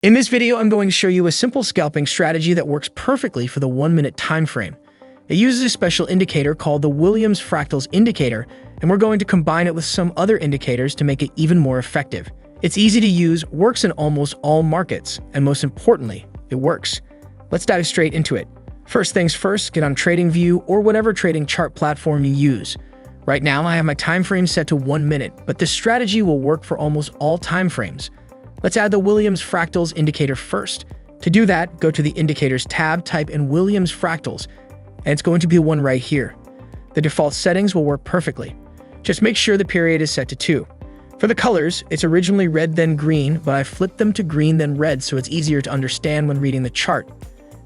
In this video, I'm going to show you a simple scalping strategy that works perfectly for the 1-minute time frame. It uses a special indicator called the Williams Fractals indicator, and we're going to combine it with some other indicators to make it even more effective. It's easy to use, works in almost all markets, and most importantly, it works. Let's dive straight into it. First things first, get on TradingView or whatever trading chart platform you use. Right now, I have my time frame set to 1 minute, but this strategy will work for almost all time frames. Let's add the Williams Fractals indicator first. To do that, go to the Indicators tab, type in Williams Fractals, and it's going to be the one right here. The default settings will work perfectly. Just make sure the period is set to 2. For the colors, it's originally red then green, but I flipped them to green then red so it's easier to understand when reading the chart.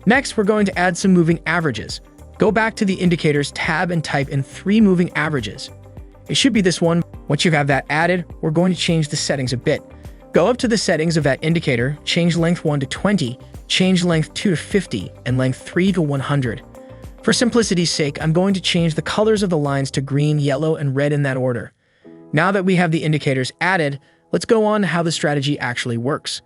Next, we're going to add some moving averages. Go back to the Indicators tab and type in 3 moving averages. It should be this one. Once you have that added, we're going to change the settings a bit. Go up to the settings of that indicator, change length 1 to 20, change length 2 to 50, and length 3 to 100. For simplicity's sake, I'm going to change the colors of the lines to green, yellow, and red in that order. Now that we have the indicators added, let's go on to how the strategy actually works.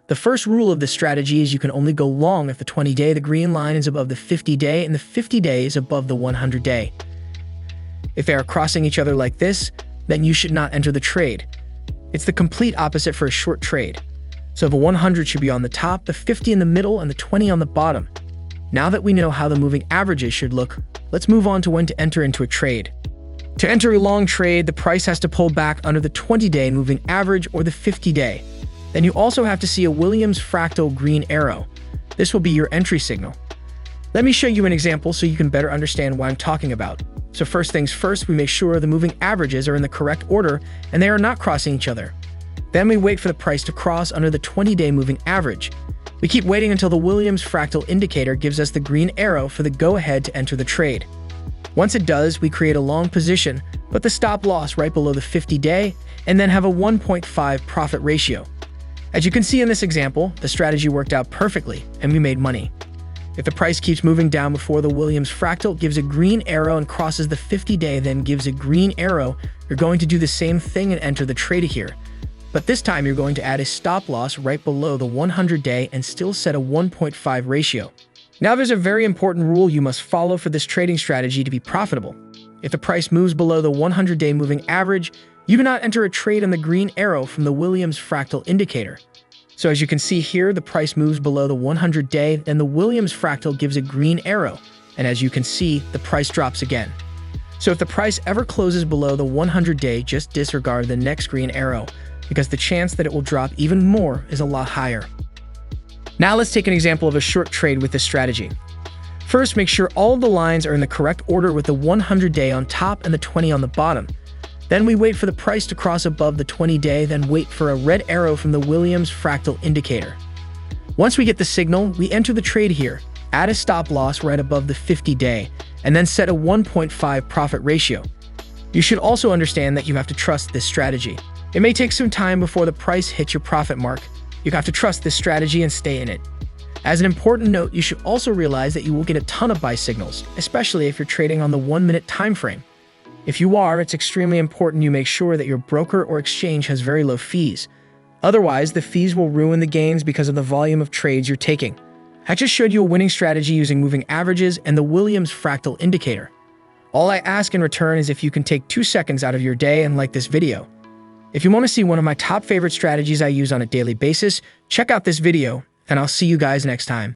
The first rule of this strategy is you can only go long if the 20-day, the green line, is above the 50-day, and the 50-day is above the 100-day. If they are crossing each other like this, then you should not enter the trade. It's the complete opposite for a short trade. So the 100 should be on the top, the 50 in the middle, and the 20 on the bottom. Now that we know how the moving averages should look, let's move on to when to enter into a trade. To enter a long trade, the price has to pull back under the 20-day moving average or the 50-day. Then you also have to see a Williams fractal green arrow. This will be your entry signal. Let me show you an example so you can better understand what I'm talking about. So first things first, we make sure the moving averages are in the correct order and they are not crossing each other. Then we wait for the price to cross under the 20-day moving average. We keep waiting until the Williams fractal indicator gives us the green arrow for the go-ahead to enter the trade. Once it does, we create a long position, put the stop loss right below the 50-day, and then have a 1.5 profit ratio. As you can see in this example, the strategy worked out perfectly and we made money. If the price keeps moving down before the Williams fractal gives a green arrow and crosses the 50-day, then gives a green arrow, you're going to do the same thing and enter the trade here. But this time you're going to add a stop loss right below the 100-day and still set a 1.5 ratio. Now there's a very important rule you must follow for this trading strategy to be profitable. If the price moves below the 100-day moving average, you cannot enter a trade on the green arrow from the Williams fractal indicator. So as you can see here, the price moves below the 100-day, then the Williams fractal gives a green arrow, and as you can see, the price drops again. So if the price ever closes below the 100-day, just disregard the next green arrow, because the chance that it will drop even more is a lot higher. Now let's take an example of a short trade with this strategy. First, make sure all of the lines are in the correct order with the 100-day on top and the 20 on the bottom. Then we wait for the price to cross above the 20-day, then wait for a red arrow from the Williams fractal indicator. Once we get the signal, we enter the trade here, add a stop loss right above the 50-day, and then set a 1.5 profit ratio. You should also understand that you have to trust this strategy. It may take some time before the price hits your profit mark. You have to trust this strategy and stay in it. As an important note, you should also realize that you will get a ton of buy signals, especially if you're trading on the 1-minute time frame. If you are, it's extremely important you make sure that your broker or exchange has very low fees. Otherwise, the fees will ruin the gains because of the volume of trades you're taking. I just showed you a winning strategy using moving averages and the Williams fractal indicator. All I ask in return is if you can take 2 seconds out of your day and like this video. If you want to see one of my top favorite strategies I use on a daily basis, check out this video, and I'll see you guys next time.